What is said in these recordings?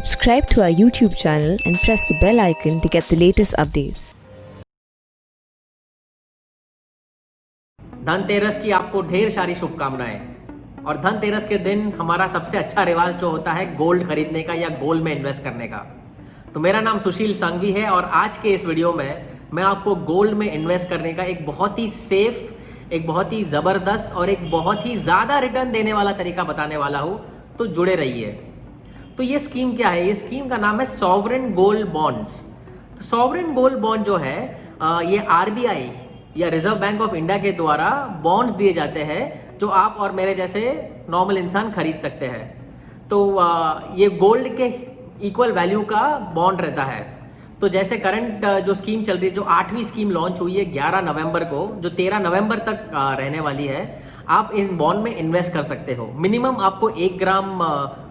Subscribe to our YouTube channel and press the bell icon to get the latest updates. Dhanteras की आपको ढेर सारी शुभकामनाएं। और धनतेरस के दिन हमारा सबसे अच्छा रिवाज जो होता है गोल्ड खरीदने का या गोल्ड में इन्वेस्ट करने का। तो मेरा नाम सुशील संघवी है और आज के इस वीडियो में मैं आपको गोल्ड में इन्वेस्ट करने का एक बहुत ही सेफ, एक बहुत ही ज़बरदस्त और एक बहुत ही ज़्यादा रिटर्न देने वाला तरीका बताने वाला हूँ, तो जुड़े रहिए। तो ये स्कीम क्या है? ये स्कीम का नाम है सॉवरेन गोल्ड बॉन्ड्स। तो सॉवरेन गोल्ड बॉन्ड जो है ये आरबीआई या रिजर्व बैंक ऑफ इंडिया के द्वारा बॉन्ड्स दिए जाते हैं जो आप और मेरे जैसे नॉर्मल इंसान खरीद सकते हैं। तो ये गोल्ड के इक्वल वैल्यू का बॉन्ड रहता है। तो जैसे करंट जो स्कीम चल रही है, जो 8वीं स्कीम लॉन्च हुई है 11 नवंबर को, जो 13 नवंबर तक रहने वाली है, आप इस बॉन्ड में इन्वेस्ट कर सकते हो। मिनिमम आपको 1 ग्राम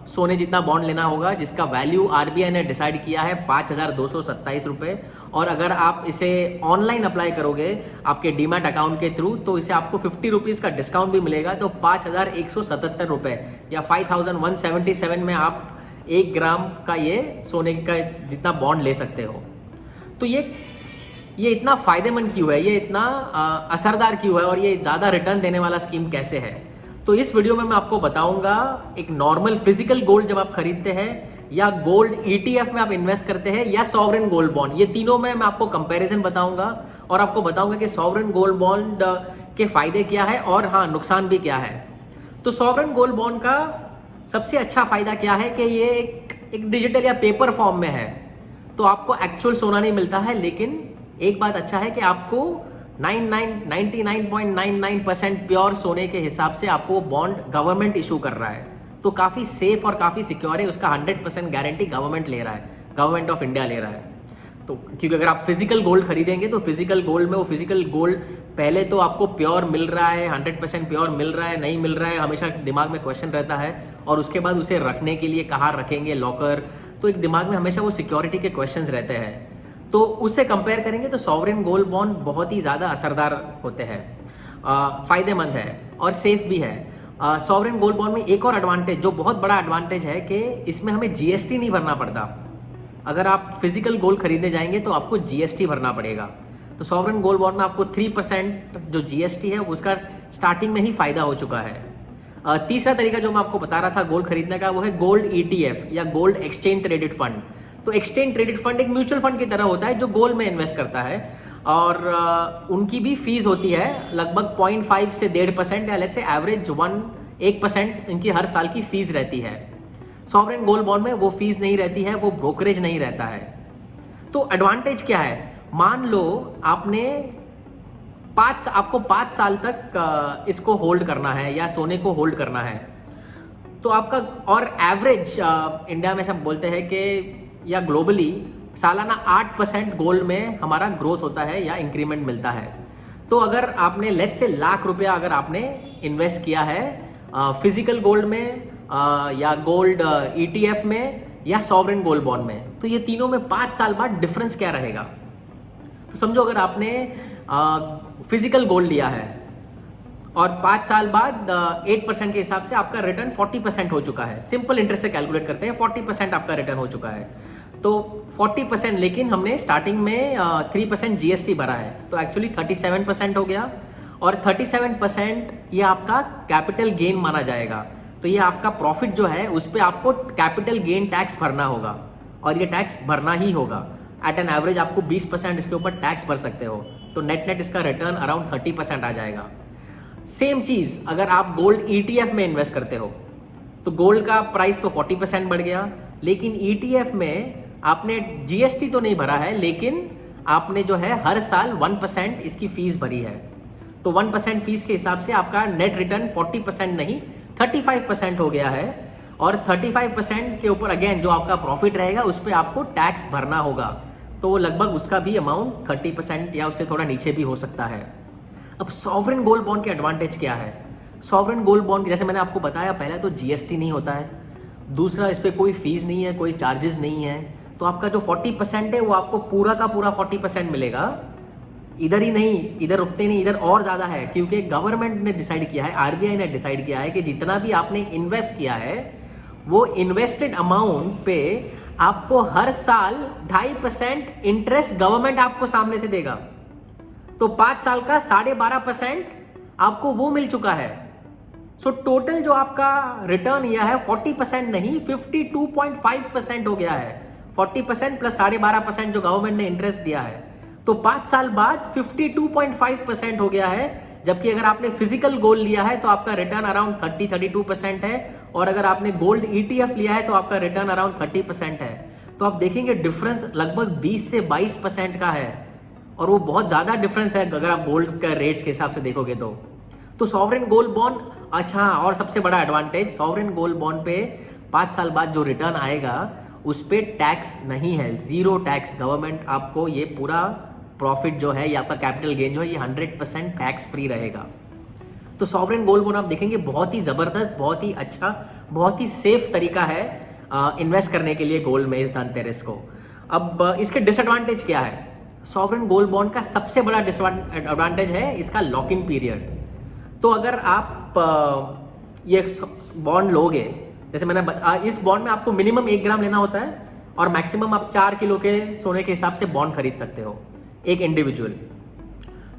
सोने जितना बॉन्ड लेना होगा, जिसका वैल्यू आरबीआई ने डिसाइड किया है 5,227 रुपये। और अगर आप इसे ऑनलाइन अप्लाई करोगे आपके डीमैट अकाउंट के थ्रू, तो इसे आपको 50 रुपीज़ का डिस्काउंट भी मिलेगा। तो 5,177 रुपये या 5,177 में आप 1 ग्राम का ये सोने का जितना बॉन्ड ले सकते हो। तो ये इतना फ़ायदेमंद क्यों है, ये इतना असरदार क्यों है और ये ज़्यादा रिटर्न देने वाला स्कीम कैसे है? तो इस वीडियो में मैं आपको बताऊंगा एक नॉर्मल फिजिकल गोल्ड जब आप खरीदते हैं, या गोल्ड ईटीएफ में आप इन्वेस्ट करते हैं, या सॉवरेन गोल्ड बॉन्ड, ये तीनों में मैं आपको कंपैरिजन बताऊंगा और आपको बताऊंगा कि सॉवरेन गोल्ड बॉन्ड के फ़ायदे क्या है और हाँ, नुकसान भी क्या है। तो सॉवरेन गोल्ड बॉन्ड का सबसे अच्छा फ़ायदा क्या है कि ये एक डिजिटल या पेपर फॉर्म में है। तो आपको एक्चुअल सोना नहीं मिलता है, लेकिन एक बात अच्छा है कि आपको 99.99% प्योर सोने के हिसाब से आपको बॉन्ड गवर्नमेंट इशू कर रहा है। तो काफ़ी सेफ और काफ़ी सिक्योर है, उसका 100% गारंटी गवर्नमेंट ले रहा है, गवर्नमेंट ऑफ इंडिया ले रहा है। तो क्योंकि अगर आप फिजिकल गोल्ड खरीदेंगे तो फिजिकल गोल्ड में वो फिजिकल गोल्ड पहले तो आपको प्योर मिल रहा है, 100% प्योर मिल रहा है, नहीं मिल रहा है, हमेशा दिमाग में क्वेश्चन रहता है। और उसके बाद उसे रखने के लिए कहाँ रखेंगे, लॉकर, तो एक दिमाग में हमेशा वो सिक्योरिटी के क्वेश्चंस रहते हैं। तो उससे कंपेयर करेंगे तो सॉवरेन गोल्ड बॉन्ड बहुत ही ज़्यादा असरदार होते हैं, फ़ायदेमंद है और सेफ भी है। सॉवरेन गोल्ड बॉन्ड में एक और एडवांटेज, जो बहुत बड़ा एडवांटेज है, कि इसमें हमें जीएसटी नहीं भरना पड़ता। अगर आप फिजिकल गोल्ड खरीदने जाएंगे तो आपको जीएसटी भरना पड़ेगा। तो सॉवरेन गोल्ड बॉन्ड में आपको 3% जो जीएसटी है उसका स्टार्टिंग में ही फ़ायदा हो चुका है। तीसरा तरीका जो मैं आपको बता रहा था गोल्ड खरीदने का, वो है गोल्ड ईटीएफ या गोल्ड एक्सचेंज ट्रेडेड फंड। तो एक्सचेंज ट्रेडेड फंड एक म्यूचुअल फंड की तरह होता है जो गोल्ड में इन्वेस्ट करता है, और उनकी भी फीस होती है लगभग 0.5 से 1.5% या लेट्स से एवरेज 1% इनकी हर साल की फीस रहती है। सॉवरेन गोल्ड बॉन्ड में वो फीस नहीं रहती है, वो ब्रोकरेज नहीं रहता है। तो एडवांटेज क्या है? मान लो आपको 5 साल तक इसको होल्ड करना है या सोने को होल्ड करना है, तो आपका, और एवरेज इंडिया में सब बोलते हैं कि या ग्लोबली सालाना 8% गोल्ड में हमारा ग्रोथ होता है या इंक्रीमेंट मिलता है। तो अगर आपने लेट्स से लाख रुपया अगर आपने इन्वेस्ट किया है फिजिकल गोल्ड में या गोल्ड ईटीएफ में या सॉवरेन गोल्ड बॉन्ड में, तो ये तीनों में 5 साल बाद डिफरेंस क्या रहेगा? तो समझो अगर आपने फिजिकल गोल्ड लिया है और 5 साल बाद 8% के हिसाब से आपका रिटर्न 40% हो चुका है। सिंपल इंटरेस्ट से कैलकुलेट करते हैं, 40% आपका रिटर्न हो चुका है। तो 40%, लेकिन हमने स्टार्टिंग में 3% जीएसटी भरा है, तो एक्चुअली 37% हो गया। और 37% ये आपका कैपिटल गेन माना जाएगा। तो ये आपका प्रॉफिट जो है उस पर आपको कैपिटल गेन टैक्स भरना होगा, और ये टैक्स भरना ही होगा। एट एन एवरेज आपको 20% इसके ऊपर टैक्स भर सकते हो, तो नेट इसका रिटर्न अराउंड 30% आ जाएगा। सेम चीज़ अगर आप गोल्ड ईटीएफ में इन्वेस्ट करते हो, तो गोल्ड का प्राइस तो 40% बढ़ गया, लेकिन ईटीएफ में आपने जीएसटी तो नहीं भरा है, लेकिन आपने जो है हर साल 1% इसकी फीस भरी है। तो 1% फीस के हिसाब से आपका नेट रिटर्न 40% नहीं 35% हो गया है। और 35% के ऊपर अगेन जो आपका प्रॉफिट रहेगा उस पर आपको टैक्स भरना होगा, तो वो लगभग उसका भी अमाउंट 30% या उससे थोड़ा नीचे भी हो सकता है। अब सॉवरेन गोल्ड बॉन्ड के एडवांटेज क्या है? सॉवरेन गोल्ड बॉन्ड जैसे मैंने आपको बताया, पहला तो जीएसटी नहीं होता है, दूसरा इस पर कोई फीस नहीं है, कोई चार्जेस नहीं है। तो आपका जो 40% है वो आपको पूरा का पूरा 40% मिलेगा। इधर ही नहीं, इधर रुकते नहीं, इधर और ज़्यादा है, क्योंकि गवर्नमेंट ने डिसाइड किया है, आरबीआई ने डिसाइड किया है कि जितना भी आपने इन्वेस्ट किया है वो इन्वेस्टेड अमाउंट पे आपको हर साल 2.5% इंटरेस्ट गवर्नमेंट आपको सामने से देगा। तो 5 साल का 12.5% आपको वो मिल चुका है। सो टोटल जो आपका रिटर्न यह है 40% नहीं 52.5% हो गया है। 40% प्लस 12.5% जो गवर्नमेंट ने इंटरेस्ट दिया है, तो 5 साल बाद 52.5% हो गया है। जबकि अगर आपने फिजिकल गोल्ड लिया है तो आपका रिटर्न अराउंड 30-32% है, और अगर आपने गोल्ड ETF लिया है तो आपका रिटर्न अराउंड 30% है। तो आप देखेंगे डिफरेंस लगभग 20 से 22% का है, और वो बहुत ज़्यादा डिफरेंस है अगर आप गोल्ड का रेट्स के हिसाब से देखोगे तो सॉवरेन गोल्ड बॉन्ड अच्छा। और सबसे बड़ा एडवांटेज, सॉवरेन गोल्ड बॉन्ड पे 5 साल बाद जो रिटर्न आएगा उस पर टैक्स नहीं है, 0 टैक्स। गवर्नमेंट आपको ये पूरा प्रॉफिट जो है, ये आपका कैपिटल गेन जो है, ये 100% टैक्स फ्री रहेगा। तो सॉवरेन गोल्ड बॉन्ड आप देखेंगे बहुत ही ज़बरदस्त, बहुत ही अच्छा, बहुत ही सेफ तरीका है इन्वेस्ट करने के लिए गोल्ड में इस धनतेरस को। अब इसके डिसएडवांटेज क्या है? सॉवरेन गोल्ड बॉन्ड का सबसे बड़ा डिसएडवांटेज है इसका लॉक इन पीरियड। तो अगर आप ये बॉन्ड लोगे, जैसे मैंने इस बॉन्ड में आपको मिनिमम 1 ग्राम लेना होता है, और मैक्सिमम आप 4 किलो के सोने के हिसाब से बॉन्ड खरीद सकते हो एक इंडिविजुअल।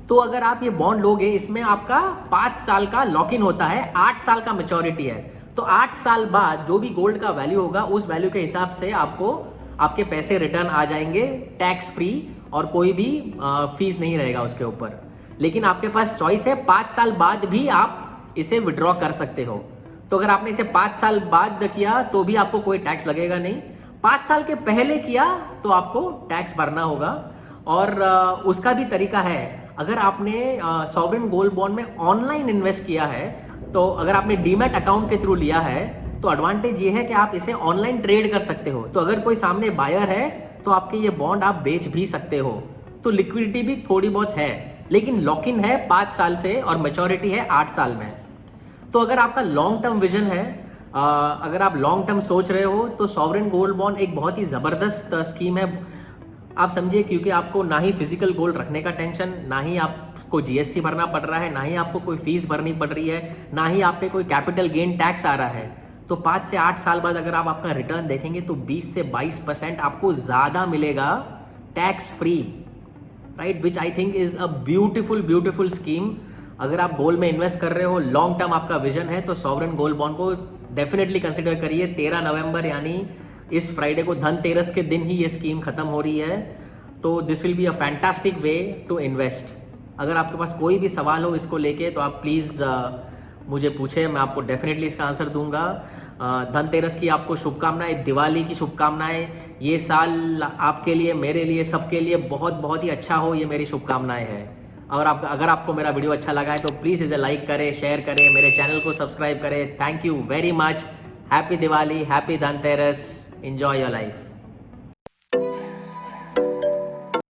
तो अगर आप ये बॉन्ड लोगे, इसमें आपका 5 साल का लॉक इन होता है, 8 साल का मैच्योरिटी है। तो 8 साल बाद जो भी गोल्ड का वैल्यू होगा उस वैल्यू के हिसाब से आपको आपके पैसे रिटर्न आ जाएंगे टैक्स फ्री, और कोई भी फीस नहीं रहेगा उसके ऊपर। लेकिन आपके पास चॉइस है, 5 साल बाद भी आप इसे विड्रॉ कर सकते हो। तो अगर आपने इसे 5 साल बाद किया तो भी आपको कोई टैक्स लगेगा नहीं, 5 साल के पहले किया तो आपको टैक्स भरना होगा। और उसका भी तरीका है, अगर आपने सॉवरेन गोल्ड बॉन्ड में ऑनलाइन इन्वेस्ट किया है, तो अगर आपने डीमैट अकाउंट के थ्रू लिया है तो एडवांटेज ये है कि आप इसे ऑनलाइन ट्रेड कर सकते हो। तो अगर कोई सामने बायर है तो आपके ये बॉन्ड आप बेच भी सकते हो। तो लिक्विडिटी भी थोड़ी बहुत है, लेकिन लॉक इन है 5 साल से और मैच्योरिटी है 8 साल में। तो अगर आपका लॉन्ग टर्म विजन है, अगर आप लॉन्ग टर्म सोच रहे हो, तो सॉवरेन गोल्ड बॉन्ड एक बहुत ही ज़बरदस्त स्कीम है। आप समझिए, क्योंकि आपको ना ही फिजिकल गोल्ड रखने का टेंशन, ना ही आपको GST भरना पड़ रहा है, ना ही आपको कोई फीस भरनी पड़ रही है, ना ही आप पे कोई कैपिटल गेन टैक्स आ रहा है। तो 5 से 8 साल बाद अगर आप आपका रिटर्न देखेंगे तो 20 से 22% आपको ज़्यादा मिलेगा tax free, right, which I think is a beautiful scheme. अगर आप गोल्ड में इन्वेस्ट कर रहे हो, लॉन्ग टर्म आपका विजन है, तो सॉवरेन गोल्ड बॉन्ड को डेफिनेटली कंसिडर करिए। 13 नवंबर यानी इस फ्राइडे को, धनतेरस के दिन ही ये स्कीम खत्म हो रही है। तो this will be a fantastic way to invest. अगर आपके पास कोई भी सवाल हो इसको लेके तो आप प्लीज़ मुझे पूछे, मैं आपको डेफिनेटली इसका आंसर दूंगा। धनतेरस की आपको शुभकामनाएं, दिवाली की शुभकामनाएं। ये साल आपके लिए, मेरे लिए, सबके लिए बहुत ही अच्छा हो, ये मेरी शुभकामनाएं हैं। और अगर आपको मेरा वीडियो अच्छा लगा है तो प्लीज़ इसे लाइक करें, शेयर करें, मेरे चैनल को सब्सक्राइब करें। Thank you very much. Happy Diwali, happy Dhanteras, enjoy your life.